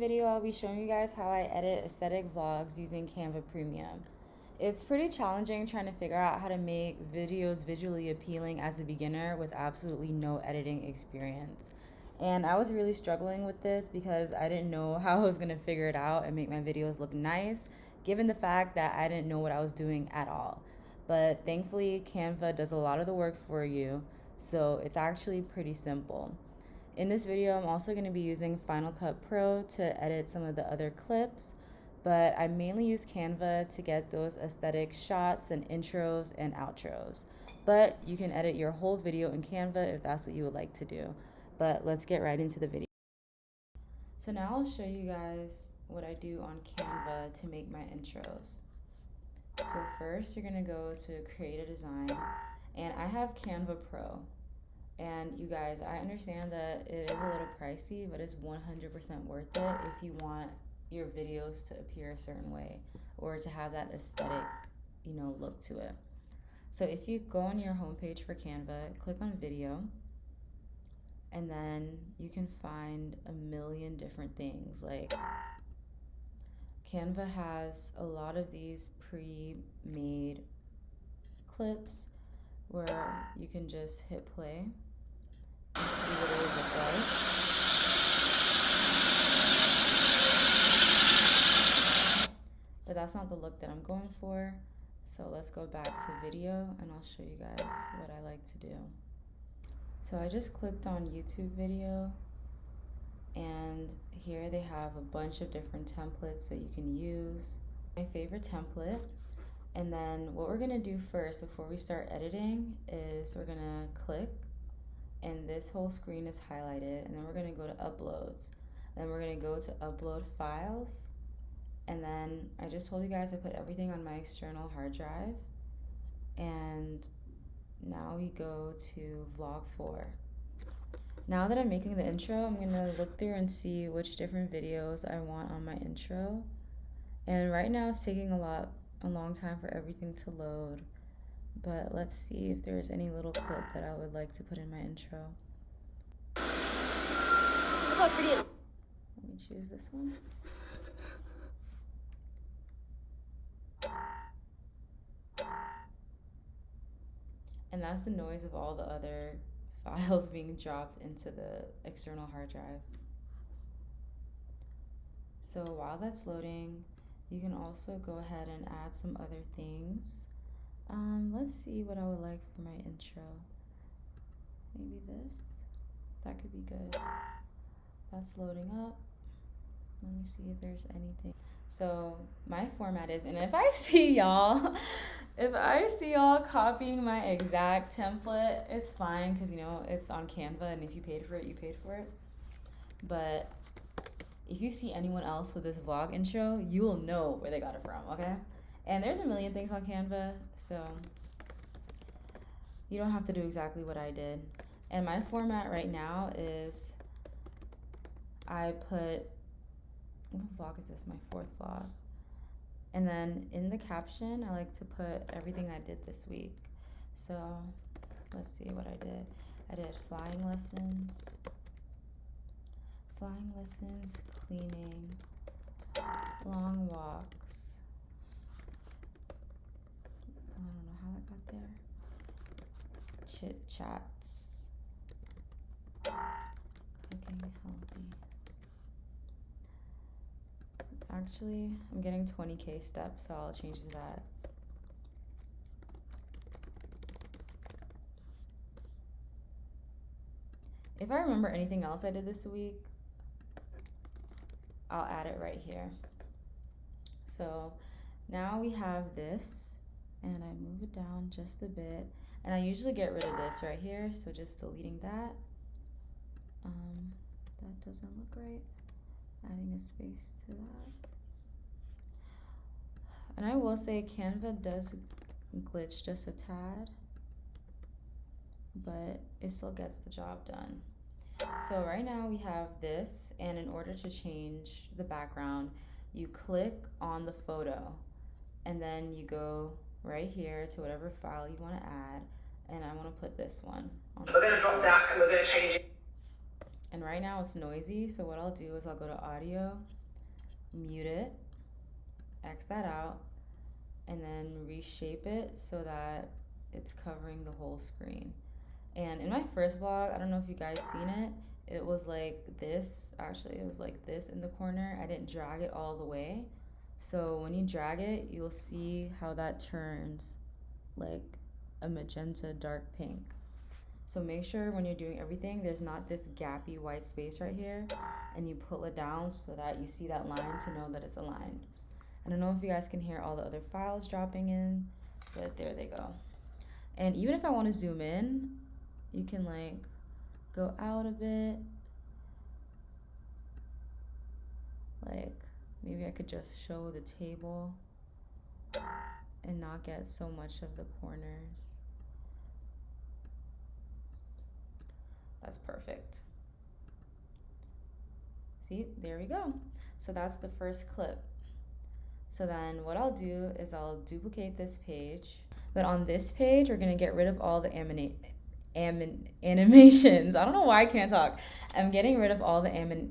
video, I'll be showing you guys how I edit aesthetic vlogs using Canva Premium. It's pretty challenging trying to figure out how to make videos visually appealing as a beginner with absolutely no editing experience. And I was really struggling with this because I didn't know how I was going to figure it out and make my videos look nice, given the fact that I didn't know what I was doing at all. But thankfully, Canva does a lot of the work for you, so it's actually pretty simple. In this video, I'm also going to be using Final Cut Pro to edit some of the other clips, but I mainly use Canva to get those aesthetic shots and intros and outros. But you can edit your whole video in Canva if that's what you would like to do. But let's get right into the video. So now I'll show you guys what I do on Canva to make my intros. So first, you're going to go to create a design, and I have Canva Pro. And you guys, I understand that it is a little pricey, but it's 100% worth it if you want your videos to appear a certain way or to have that aesthetic, look to it. So if you go on your homepage for Canva, click on video, and then you can find a million different things. Like Canva has a lot of these pre-made clips where you can just hit play and see what it would look like. But that's not the look that I'm going for. So let's go back to video and I'll show you guys what I like to do. So I just clicked on YouTube video, and here they have a bunch of different templates that you can use. My favorite template. And then what we're gonna do first before we start editing is we're gonna click, and this whole screen is highlighted, and then we're gonna go to uploads. Then we're gonna go to upload files, and then I just told you guys I put everything on my external hard drive, and now we go to vlog 4. Now that I'm making the intro, I'm gonna look through and see which different videos I want on my intro. And right now it's taking a long time for everything to load. But let's see if there's any little clip that I would like to put in my intro. Look how pretty it is. Let me choose this one. And that's the noise of all the other files being dropped into the external hard drive. So while that's loading, you can also go ahead and add some other things. Let's see what I would like for my intro. Maybe this. That could be good. That's loading up. Let me see if there's anything. So my format is, and if I see y'all copying my exact template, it's fine, because it's on Canva, and if you paid for it, you paid for it. But if you see anyone else with this vlog intro, you will know where they got it from, okay? And there's a million things on Canva, so you don't have to do exactly what I did. And my format right now is what vlog is this? My 4th vlog. And then in the caption, I like to put everything I did this week. So let's see what I did. I did flying lessons, cleaning, long walks. I don't know how that got there. Chit chats, cooking healthy. Actually, I'm getting 20K steps, so I'll change to that. If I remember anything else I did this week, I'll add it right here. So now we have this, and I move it down just a bit, and I usually get rid of this right here, so just deleting that. That doesn't look right. Adding a space to that. And I will say Canva does glitch just a tad, but it still gets the job done. So right now we have this, and in order to change the background, you click on the photo, and then you go right here to whatever file you want to add, and I want to put this one on. We're going to drop that, and we're going to change it. And right now it's noisy, so what I'll do is I'll go to audio, mute it, X that out, and then reshape it so that it's covering the whole screen. And in my first vlog, I don't know if you guys seen it, it was like this. Actually, it was like this in the corner. I didn't drag it all the way. So when you drag it, you'll see how that turns like a magenta dark pink. So make sure when you're doing everything, there's not this gappy white space right here, and you pull it down so that you see that line to know that it's aligned. I don't know if you guys can hear all the other files dropping in, but there they go. And even if I want to zoom in, you can like go out a bit. Like maybe I could just show the table and not get so much of the corners. That's perfect. See, there we go. So that's the first clip. So then what I'll do is I'll duplicate this page. But on this page, we're gonna get rid of all the animations. I don't know why I can't talk. I'm getting rid of all the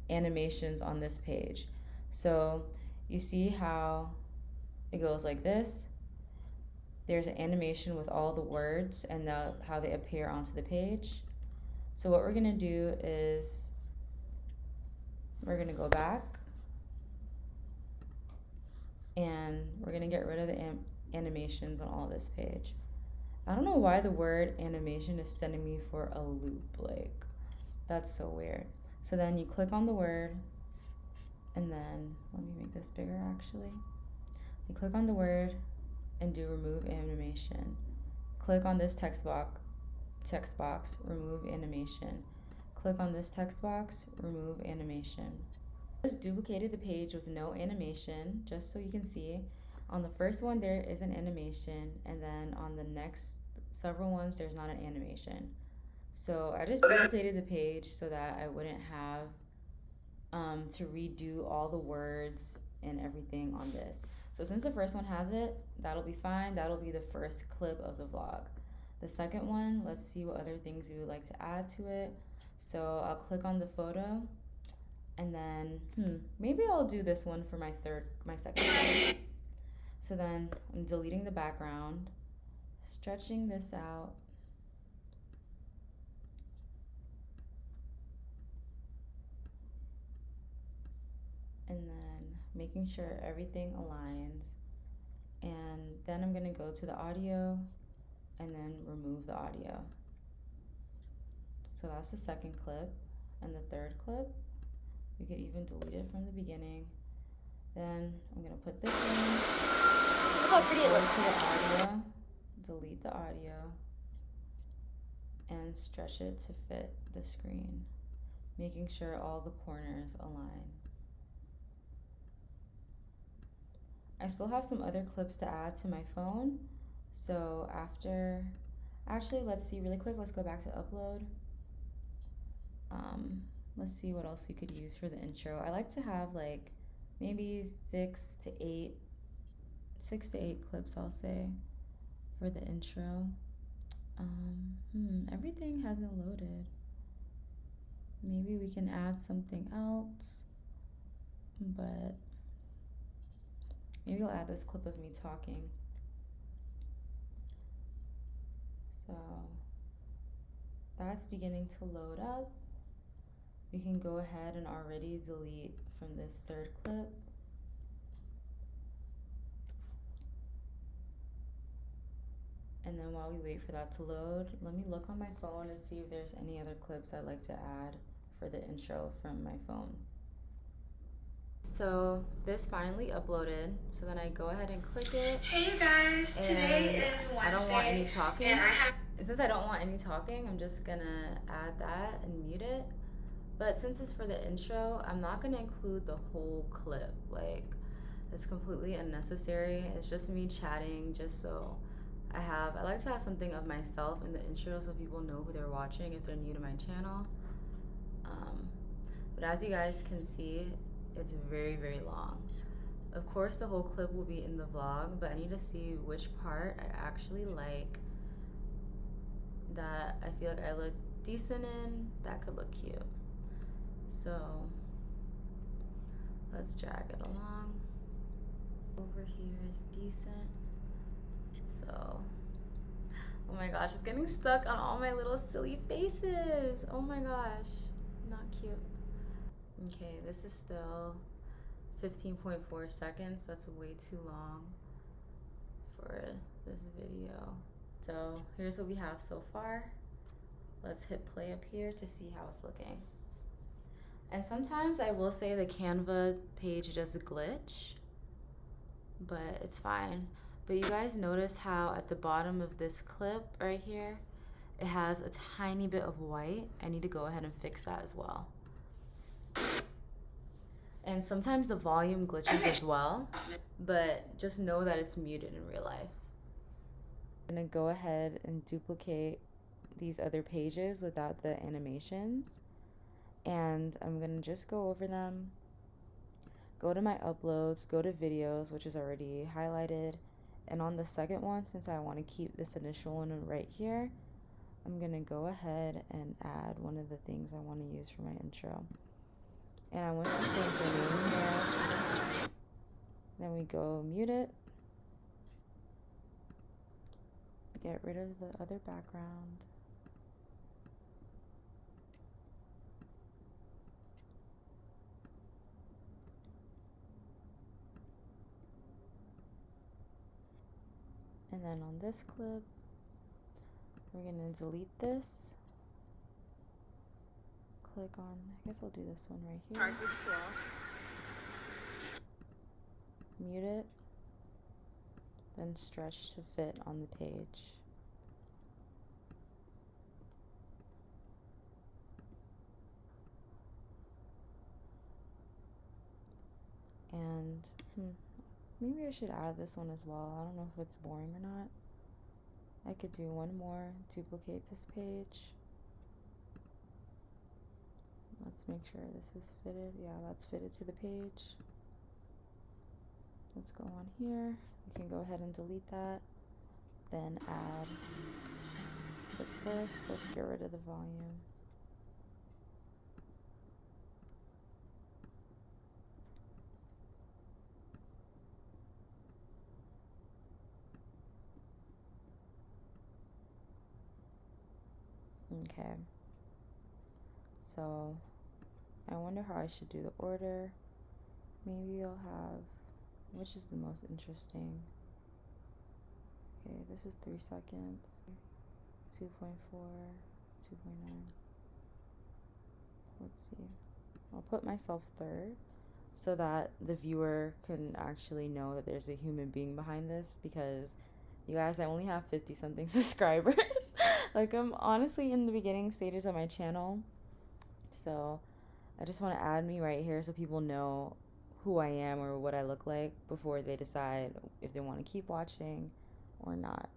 animations on this page. So you see how it goes like this. There's an animation with all the words and how they appear onto the page. So what we're gonna do is we're gonna go back and we're gonna get rid of the animations on all this page. I don't know why the word animation is sending me for a loop. Like, that's so weird. So then you click on the word, and then, let me make this bigger actually. You click on the word and do remove animation. Click on this text box, remove animation. Click on this text box, remove animation. Just duplicated the page with no animation, just so you can see. On the first one, there is an animation, and then on the next several ones, there's not an animation. So I just duplicated the page so that I wouldn't have to redo all the words and everything on this. So since the first one has it, that'll be fine. That'll be the first clip of the vlog. The second one, let's see what other things we would like to add to it. So I'll click on the photo, and then maybe I'll do this one for my second clip. So then I'm deleting the background, stretching this out, and then making sure everything aligns. And then I'm gonna go to the audio and then remove the audio. So that's the second clip. And the third clip, we could even delete it from the beginning. Then I'm gonna put this in. Look how pretty it looks. To the audio, delete the audio, and stretch it to fit the screen, making sure all the corners align. I still have some other clips to add to my phone. So actually, let's see really quick. Let's go back to upload. Let's see what else we could use for the intro. I like to have like maybe 6 to 8 clips, I'll say, for the intro. Everything hasn't loaded. Maybe we can add something else, but maybe I'll add this clip of me talking. So that's beginning to load up. We can go ahead and already delete from this third clip. And then while we wait for that to load, let me look on my phone and see if there's any other clips I'd like to add for the intro from my phone. So this finally uploaded. So then I go ahead and click it. Hey you guys, today is Wednesday. I don't want any talking. And since I don't want any talking, I'm just gonna add that and mute it. But since it's for the intro, I'm not gonna include the whole clip. Like, it's completely unnecessary. It's just me chatting, just so I like to have something of myself in the intro so people know who they're watching if they're new to my channel. But as you guys can see, it's very, very long. Of course, the whole clip will be in the vlog, but I need to see which part I actually like, that I feel like I look decent in, that could look cute. So Let's drag it along. Over here is decent. So, oh my gosh, it's getting stuck on all my little silly faces. Oh my gosh, not cute. Okay, this is still 15.4 seconds. That's way too long for this video. So here's what we have so far. Let's hit play up here to see how it's looking. And sometimes I will say the Canva page does a glitch, but it's fine. But you guys notice how at the bottom of this clip right here, it has a tiny bit of white. I need to go ahead and fix that as well. And sometimes the volume glitches as well, but just know that it's muted in real life. I'm gonna go ahead and duplicate these other pages without the animations. And I'm gonna just go over them, go to my uploads, go to videos, which is already highlighted. And on the second one, since I wanna keep this initial one right here, I'm gonna go ahead and add one of the things I wanna use for my intro. And I want the same thing in here. Then we go mute it. Get rid of the other background. And then on this clip, we're gonna delete this. Click on, I guess I'll do this one right here. Mute it, then stretch to fit on the page. And maybe I should add this one as well. I don't know if it's boring or not. I could do one more, duplicate this page. Let's make sure this is fitted. Yeah, that's fitted to the page. Let's go on here. We can go ahead and delete that. Then add this first. Let's get rid of the volume. Okay. So I wonder how I should do the order. Maybe I'll have, which is the most interesting? Okay, this is 3 seconds. 2.4, 2.9. Let's see. I'll put myself third so that the viewer can actually know that there's a human being behind this, because you guys, I only have 50 something subscribers. Like, I'm honestly in the beginning stages of my channel. So I just want to add me right here so people know who I am or what I look like before they decide if they want to keep watching or not.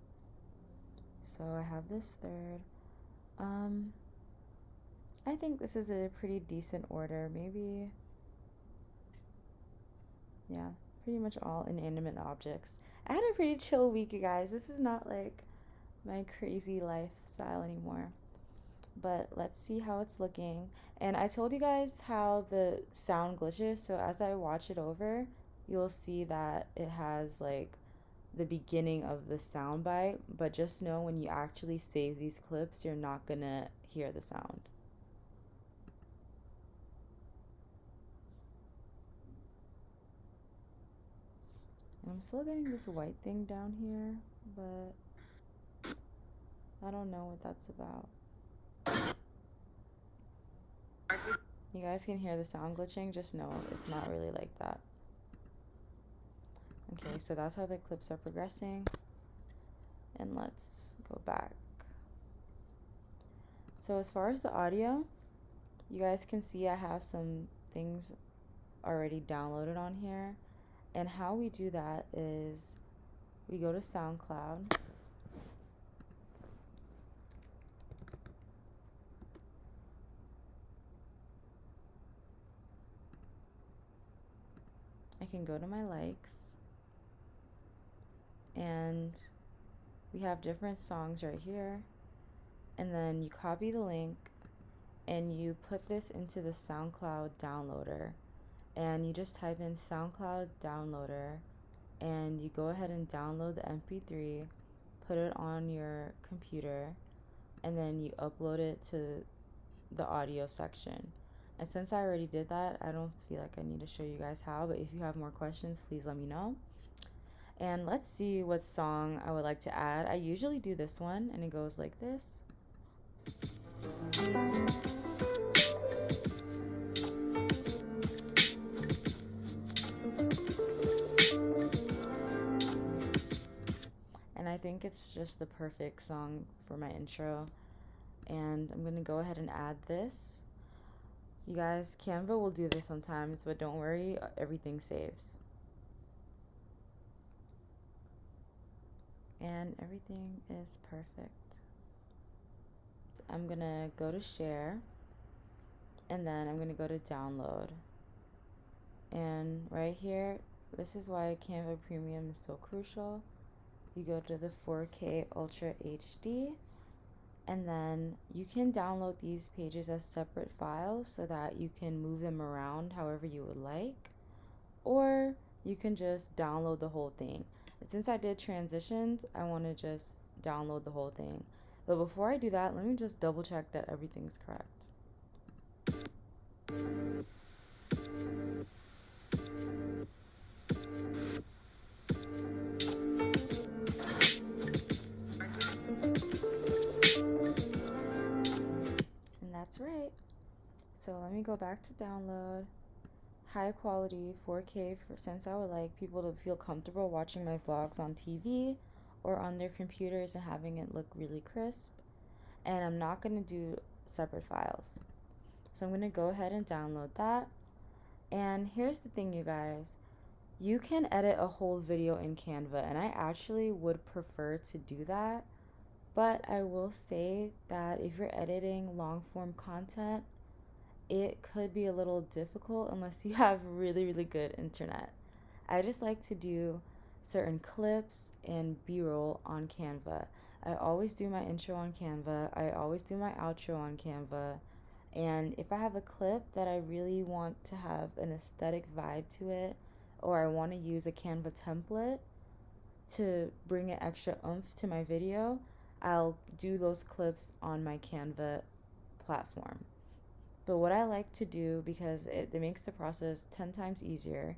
So I have this third. I think this is a pretty decent order. Maybe, yeah, pretty much all inanimate objects. I had a pretty chill week, you guys. This is not like my crazy lifestyle anymore. But let's see how it's looking. And I told you guys how the sound glitches, so as I watch it over, you'll see that it has like the beginning of the sound bite, but just know when you actually save these clips, you're not gonna hear the sound. And I'm still getting this white thing down here, but I don't know what that's about. You guys can hear the sound glitching, just know it's not really like that. Okay, so that's how the clips are progressing. And let's go back. So as far as the audio, you guys can see I have some things already downloaded on here. And how we do that is we go to SoundCloud. I can go to my likes, and we have different songs right here. And then you copy the link and you put this into the SoundCloud downloader. and you just type in SoundCloud downloader, and you go ahead and download the MP3, put it on your computer, and then you upload it to the audio section. And since I already did that, I don't feel like I need to show you guys how, but if you have more questions, please let me know. And let's see what song I would like to add. I usually do this one, and it goes like this. And I think it's just the perfect song for my intro. And I'm gonna go ahead and add this. You guys, Canva will do this sometimes, but don't worry, everything saves. And everything is perfect. I'm gonna go to share, and then I'm gonna go to download. And right here, this is why Canva Premium is so crucial. You go to the 4K Ultra HD, and then you can download these pages as separate files so that you can move them around however you would like, or you can just download the whole thing. But since I did transitions, I want to just download the whole thing. But before I do that, let me just double check that everything's correct. And that's right. So let me go back to download. High quality 4K, since I would like people to feel comfortable watching my vlogs on TV or on their computers and having it look really crisp. And I'm not going to do separate files. So I'm going to go ahead and download that. And here's the thing, you guys. You can edit a whole video in Canva, and I actually would prefer to do that. But I will say that if you're editing long form content, it could be a little difficult unless you have really, really good internet. I just like to do certain clips and B-roll on Canva. I always do my intro on Canva. I always do my outro on Canva. And if I have a clip that I really want to have an aesthetic vibe to it, or I want to use a Canva template to bring an extra oomph to my video, I'll do those clips on my Canva platform. But what I like to do, because it makes the process 10 times easier,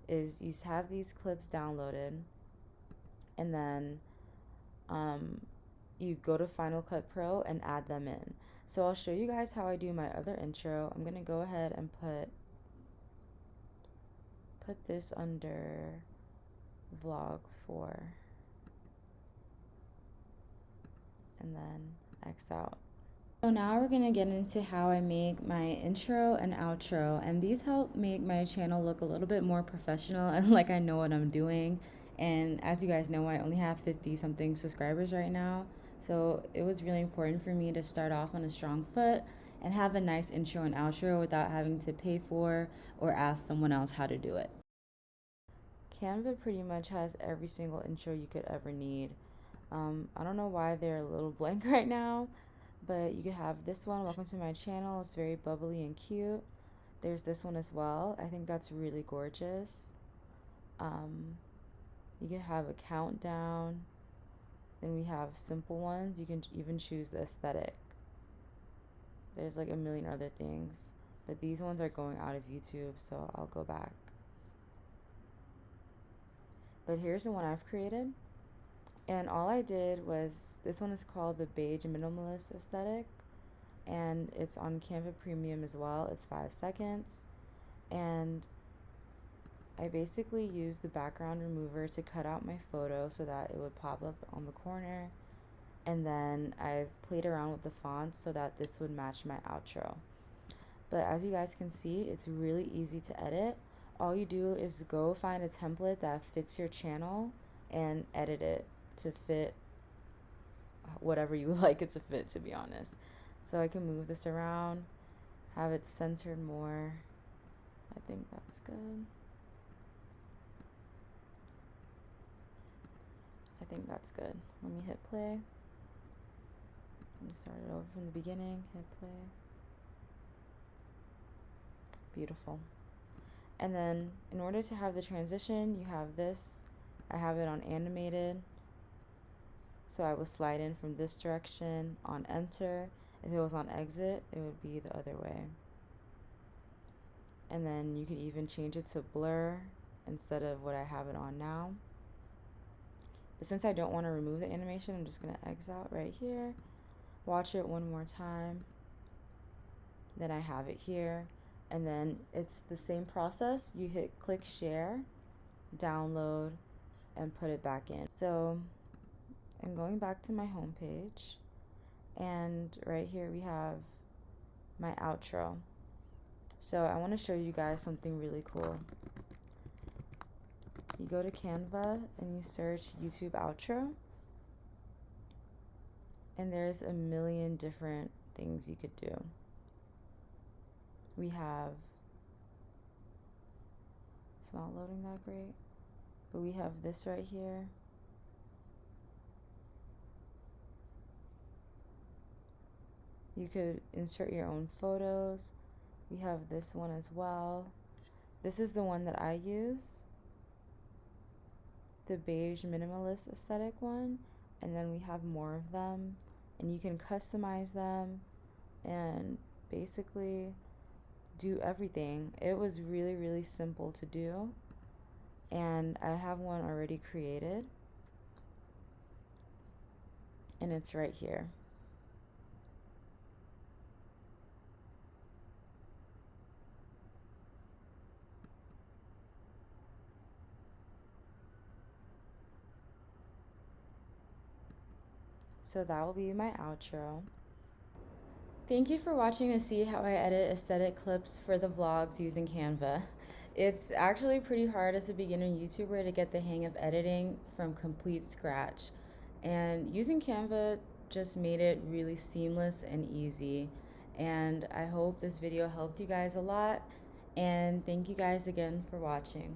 is you have these clips downloaded, and then you go to Final Cut Pro and add them in. So I'll show you guys how I do my other intro. I'm gonna go ahead and put this under vlog 4, and then X out. So now we're gonna get into how I make my intro and outro, and these help make my channel look a little bit more professional and like I know what I'm doing. And as you guys know, I only have 50 something subscribers right now, so it was really important for me to start off on a strong foot and have a nice intro and outro without having to pay for or ask someone else how to do it. Canva pretty much has every single intro you could ever need. I don't know why they're a little blank right now, but you could have this one, welcome to my channel. It's very bubbly and cute. There's this one as well. I think that's really gorgeous. You could have a countdown. Then we have simple ones. You can even choose the aesthetic. There's like a million other things, but these ones are going out of YouTube, so I'll go back. But here's the one I've created. And all I did was, this one is called the Beige Minimalist Aesthetic, and it's on Canva Premium as well. It's 5 seconds, and I basically used the background remover to cut out my photo so that it would pop up on the corner, and then I've played around with the fonts so that this would match my outro. But as you guys can see, it's really easy to edit. All you do is go find a template that fits your channel and edit it to fit whatever you would like it to fit, to be honest. So I can move this around, have it centered more. I think that's good. I think that's good. Let me hit play. Let me start it over from the beginning. Hit play. Beautiful. And then in order to have the transition, you have this. I have it on animated. So I will slide in from this direction on enter. If it was on exit, it would be the other way. And then you could even change it to blur instead of what I have it on now. But since I don't want to remove the animation, I'm just going to X out right here. Watch it one more time. Then I have it here. And then it's the same process. You hit click share, download, and put it back in. So I'm going back to my home page. And right here we have my outro. So I want to show you guys something really cool. You go to Canva and you search YouTube outro. And there's a million different things you could do. We have, it's not loading that great, but we have this right here. You could insert your own photos. We have this one as well. This is the one that I use, the beige minimalist aesthetic one, and then we have more of them, and you can customize them and basically do everything. It was really, really simple to do, and I have one already created, and it's right here. So that will be my outro. Thank you for watching to see how I edit aesthetic clips for the vlogs using Canva. It's actually pretty hard as a beginner YouTuber to get the hang of editing from complete scratch. And using Canva just made it really seamless and easy. And I hope this video helped you guys a lot. And thank you guys again for watching.